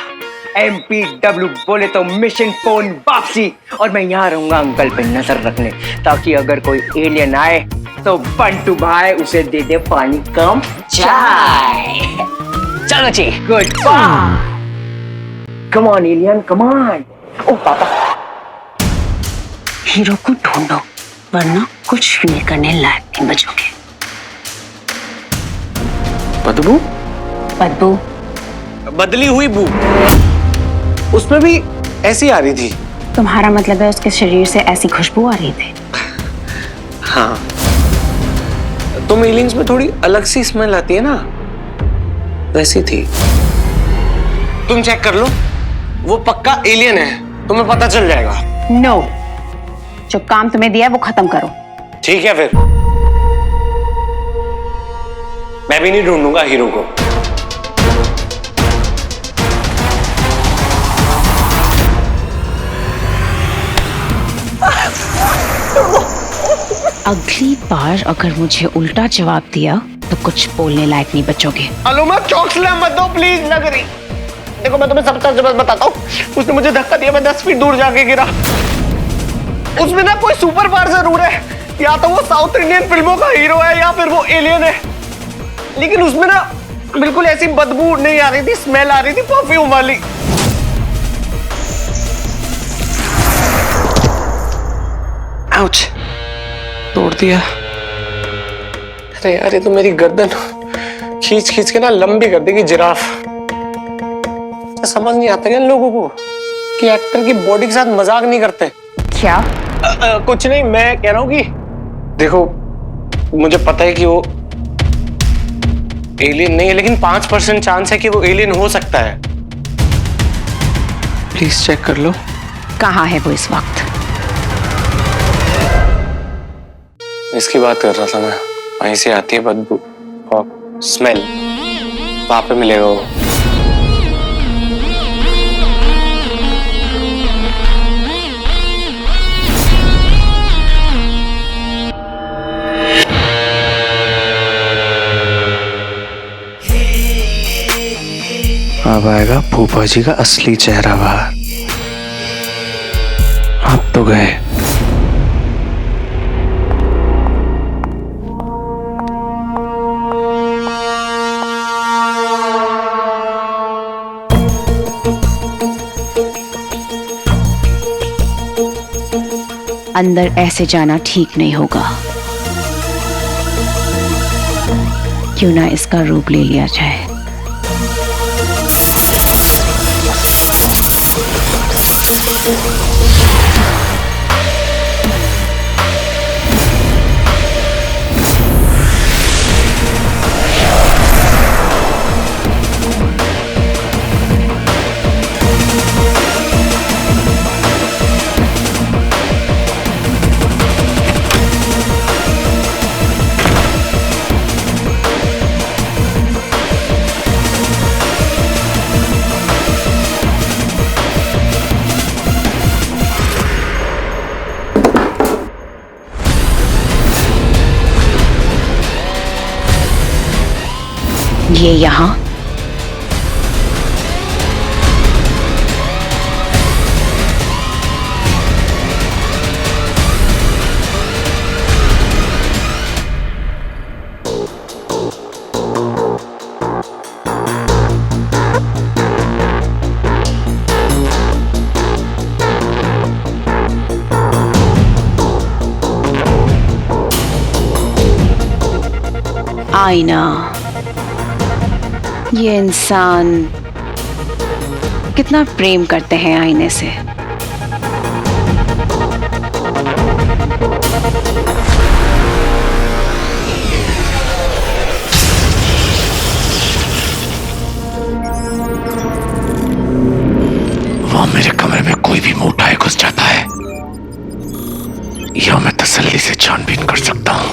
MPW बोले तो मिशन फोन वापसी। और मैं यहाँ रहूंगा अंकल पे नजर रखने, ताकि अगर कोई एलियन आए तो बंटू भाई उसे दे दे पानी कम चाय। चलो जी, good bye. Come on alien, come on. ओ पापा, हीरो को ढूंढो वरना कुछ फील करने लायक नहीं बचोगे। बदबू? बदबू? बदली हुई बू। उसमें भी ऐसी आ रही थी। तुम्हारा मतलब है उसके शरीर से ऐसी खुशबू आ रही थी? हाँ, तुम एलियंस में थोड़ी अलग सी स्मेल आती है ना, वैसी थी। तुम चेक कर लो, वो पक्का एलियन है, तुम्हें पता चल जाएगा। नो, जो काम तुम्हें दिया है वो खत्म करो। ठीक है फिर, मैं भी नहीं ढूंढूंगा हीरो को। अगली बार अगर मुझे उल्टा जवाब दिया तो कुछ बोलने लायक नहीं बचोगे। अलूमा चौक मत दो प्लीज, लग रही। देखो मैं तुम्हें सब सच बताता हूँ, उसने मुझे धक्का दिया, मैं 10 फीट दूर जाके गिरा। उसमें ना कोई सुपर पावर जरूर है, या तो वो साउथ इंडियन फिल्मों का हीरो है या फिर वो एलियन है, लेकिन उसमें ना बिल्कुल ऐसी बदबू नहीं आ रही थी, स्मेल आ रही थी परफ्यूम वाली। आउच, तोड़ दिया। अरे यार, ये तो मेरी गर्दन खींच खींच के ना लंबी कर देगी जिराफ। समझ नहीं आता क्या इन लोगों को कि एक्टर की बॉडी के साथ मजाक नहीं करते। क्या? कुछ नहीं, मैं कह रहा हूँ कि देखो, मुझे पता है कि वो एलियन नहीं है, लेकिन 5% चांस है कि वो एलियन हो सकता है। प्लीज चेक कर लो। कहाँ है वो इस वक्त? इसकी बात कर रहा था मैं। वहीं से आती है बदबू और स्मेल, वहां पे मिलेगा वो। अब आएगा फूफा जी का असली चेहरा बाहर। अब तो गए। अंदर ऐसे जाना ठीक नहीं होगा। क्यों ना इसका रूप ले लिया जाए। ये यहाँ आईना। ये इंसान कितना प्रेम करते हैं आईने से। वहां मेरे कमरे में कोई भी मोटा है घुस जाता है, या मैं तसल्ली से छानबीन कर सकता हूं।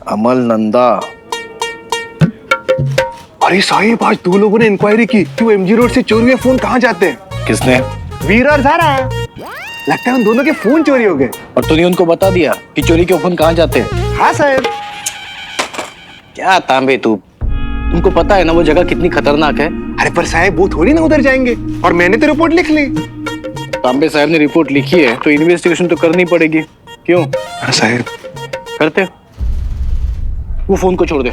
अमल नंदा। अरे साहिब, आज दो लोगों ने इंक्वायरी की कि वो एमजी रोड से चोरी हुए फोन कहाँ जाते हैं। किसने? वीर और सारा। लगता है उन दोनों के फोन चोरी हो गए। और तूने उनको बता दिया कि चोरी के फोन कहाँ जाते हैं? हाँ साहब। क्या तांबे तू, तुमको पता है ना वो जगह कितनी खतरनाक है। अरे पर साहब वो थोड़ी ना उधर जाएंगे, और मैंने तो रिपोर्ट लिख ली। तांबे साहब ने रिपोर्ट लिखी है तो इन्वेस्टिगेशन तो करनी पड़ेगी। क्यों? हाँ साहब। करते। वो फोन को छोड़ दे।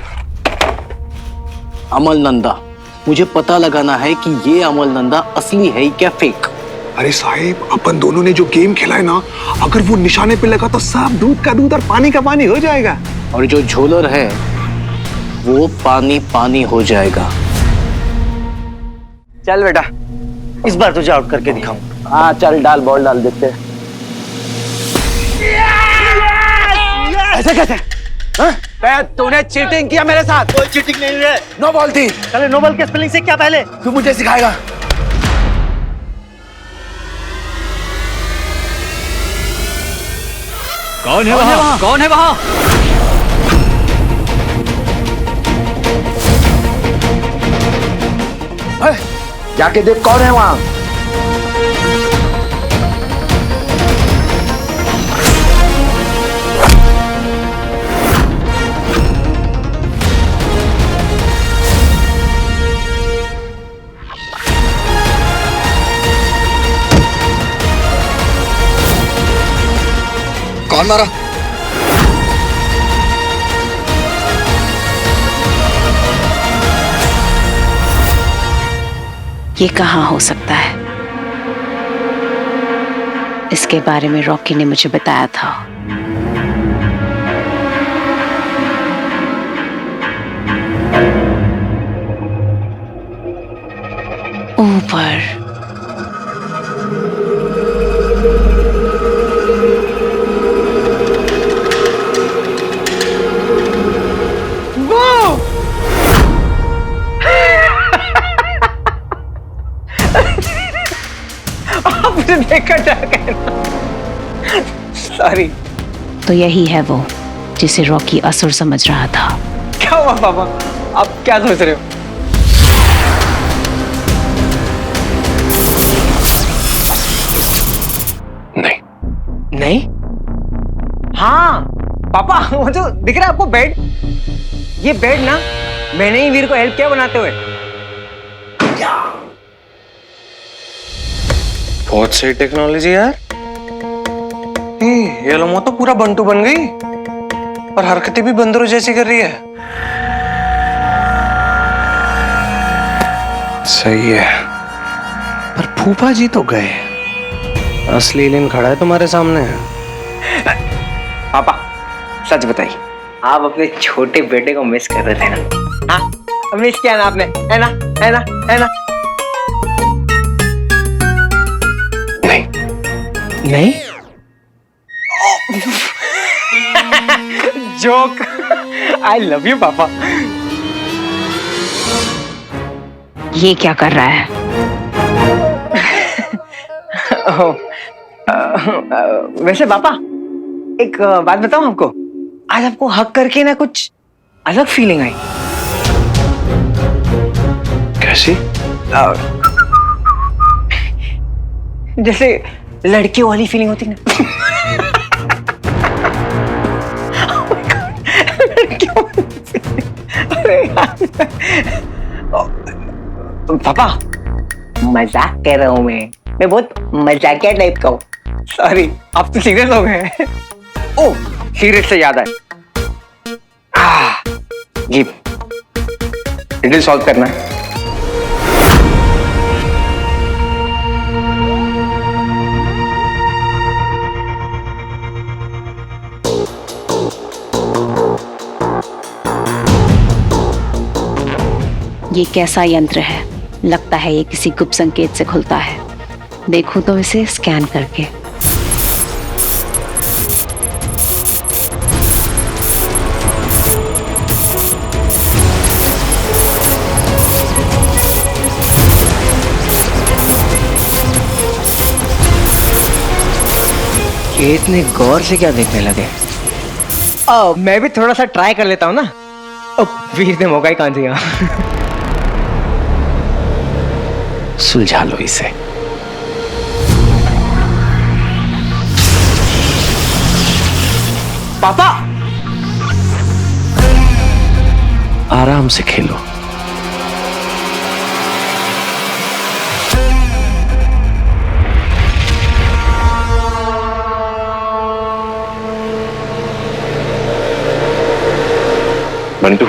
अमल नंदा, मुझे पता लगाना है कि ये अमल नंदा असली है क्या फेक। अरे साहिब, अपन दोनों ने जो गेम खेला है ना, अगर वो निशाने पे लगा तो सब दूध का दूध और पानी का पानी हो जाएगा। और जो झोलर है वो पानी पानी हो जाएगा। चल बेटा, इस बार तुझे आउट करके दिखाऊं। हाँ चल, डाल बॉल डाल देखते हैं। ऐसे कैसे? तूने चीटिंग किया मेरे साथ। कोई चीटिंग नहीं है। नो बॉल थी। चले नो बॉल के स्पेलिंग से क्या पहले? तू मुझे सिखाएगा। कौन है वहाँ? कौन है वहाँ? जाके देख कौन है वहाँ। कौन मारा? ये कहाँ हो सकता है? इस जिसके बारे में रॉकी ने मुझे बताया था। ऊपर आपने देखा क्या कहना? सॉरी। तो यही है वो जिसे रॉकी असुर समझ रहा था। क्या हुआ पापा? आप क्या सोच रहे हो? नहीं नहीं? हाँ पापा, वो जो दिख रहा है आपको बेड, ये बेड ना मैंने ही वीर को हेल्प किया बनाते हुए। बहुत सही टेक्नोलॉजी यार। ये लोमो तो पूरा बंटू बन गई और हरकतें भी बंदरों जैसी कर रही है। सही है। पर फूफा जी तो गए, असली एलियन खड़ा है तुम्हारे सामने। पापा सच बताइए, आप अपने छोटे बेटे को मिस कर रहे थे ना? हाँ, मिस किया ना आपने, है ना? है ना? है ना? नहीं? जोक। आई लव यू पापा। ये क्या कर रहा है? वैसे पापा एक बात बताऊं आपको, आज आपको हक करके ना कुछ अलग फीलिंग आई। कैसी? जैसे लड़कियों वाली फीलिंग होती ना। अरे पापा मजाक कर रहा हूं मैं बहुत मजाकिया टाइप का हूँ। सॉरी, आप तो सीरियस हो गए। ओ सीरियस से याद है, जी रिडल सॉल्व करना है। ये कैसा यंत्र है? लगता है ये किसी गुप्त संकेत से खुलता है। देखूं तो इसे स्कैन करके। ये इतने गौर से क्या देखने लगे? मैं भी थोड़ा सा ट्राई कर लेता हूँ ना। वीर ने मौका ही कहाँ दिया। सुलझा लो इसे। पापा आराम से खेलो। Bantu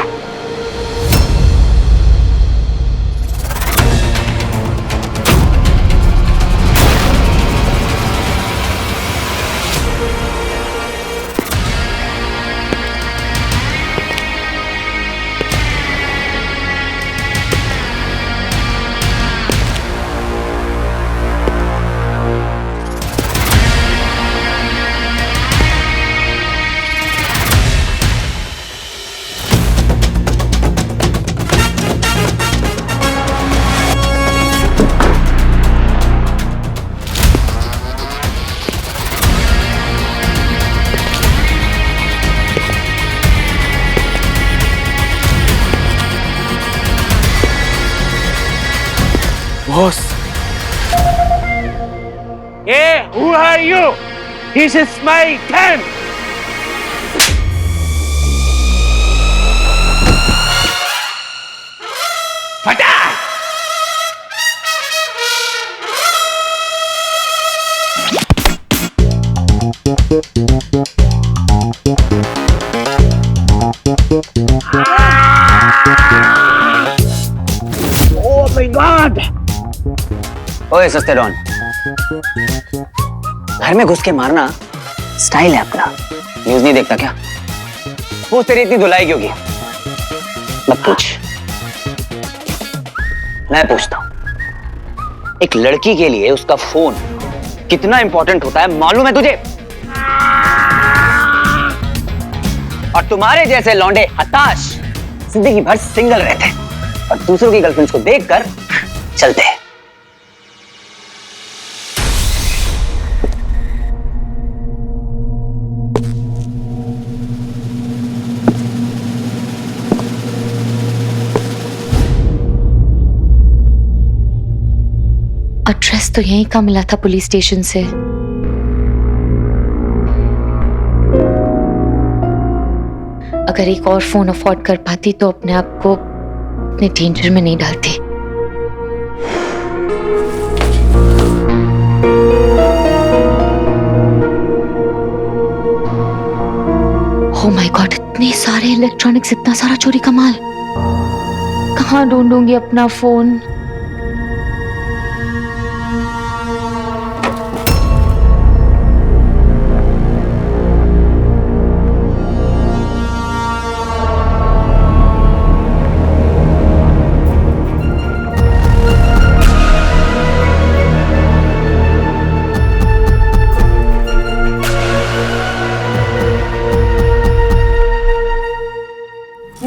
Boss. Hey, who are you? This is my tent. Fata! Oh my God! ओए सस्ते डॉन, घर में घुस के मारना स्टाइल है अपना। न्यूज नहीं देखता क्या? वो तेरी इतनी धुलाई क्यों की? मत पूछ, मैं पूछता हूं। एक लड़की के लिए उसका फोन कितना इंपॉर्टेंट होता है मालूम है तुझे? और तुम्हारे जैसे लौंडे हताश जिंदगी भर सिंगल रहते हैं और दूसरों की गर्लफ्रेंड्स को देखकर चलते हैं। एड्रेस तो यहीं का मिला था पुलिस स्टेशन से। अगर एक और फोन अफोर्ड कर पाती तो अपने आप को इतने डेंजर में नहीं डालती। ओह माय गॉड, इतने सारे इलेक्ट्रॉनिक्स, इतना सारा चोरी का माल। कहाँ ढूंढूंगी अपना phone?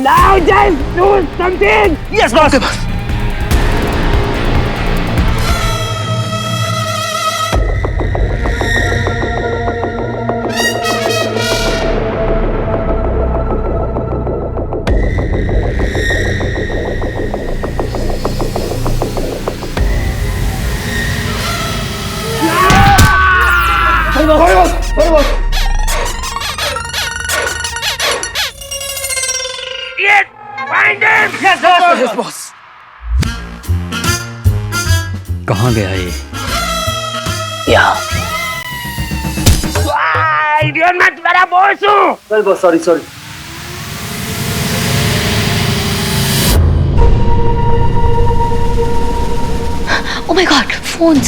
Now just do something. Yes, boss. Sorry, boss. Yes, boss. कहाँ गया ये? यहाँ। इडियट, मैं तुम्हारा बॉस हूँ। Well, boss, sorry. Oh my God, phones!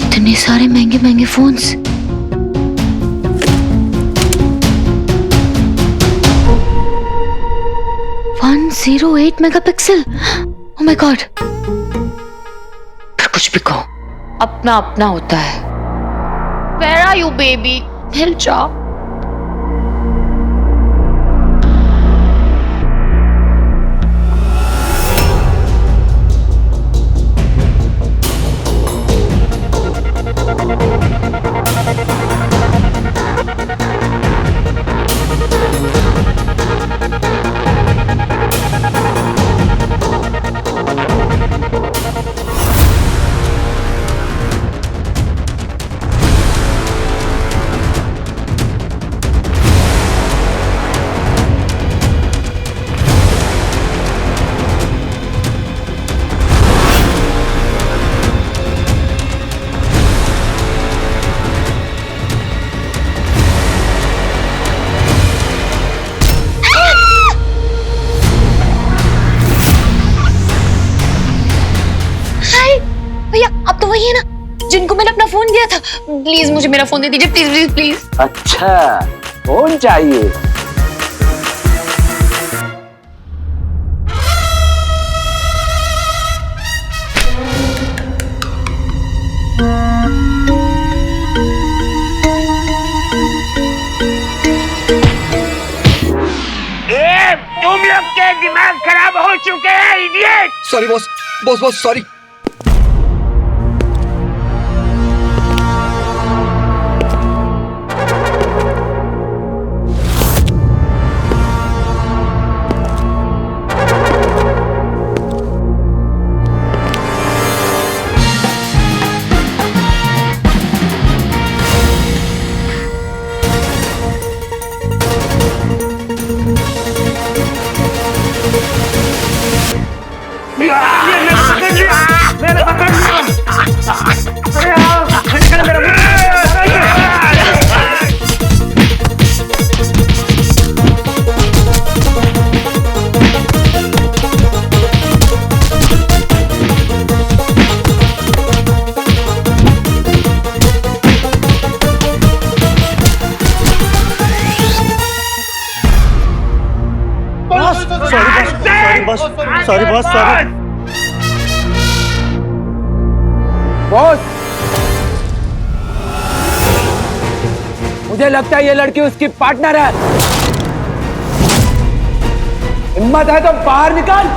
इतने सारे महंगे phones. Zero 8 megapixel. Oh my God! पर कुछ भी कहो, अपना अपना होता है। Where are you, baby? मिल जाओ। भैया, आप तो वही है ना जिनको मैंने अपना फोन दिया था। प्लीज मुझे मेरा फोन दे दीजिए, प्लीज प्लीज प्लीज। अच्छा, फोन चाहिए? तुम लोग के दिमाग खराब हो चुके हैं, idiot. Sorry boss, sorry. Boss, मुझे लगता है ये लड़की उसकी पार्टनर है। हिम्मत है तो बाहर निकल।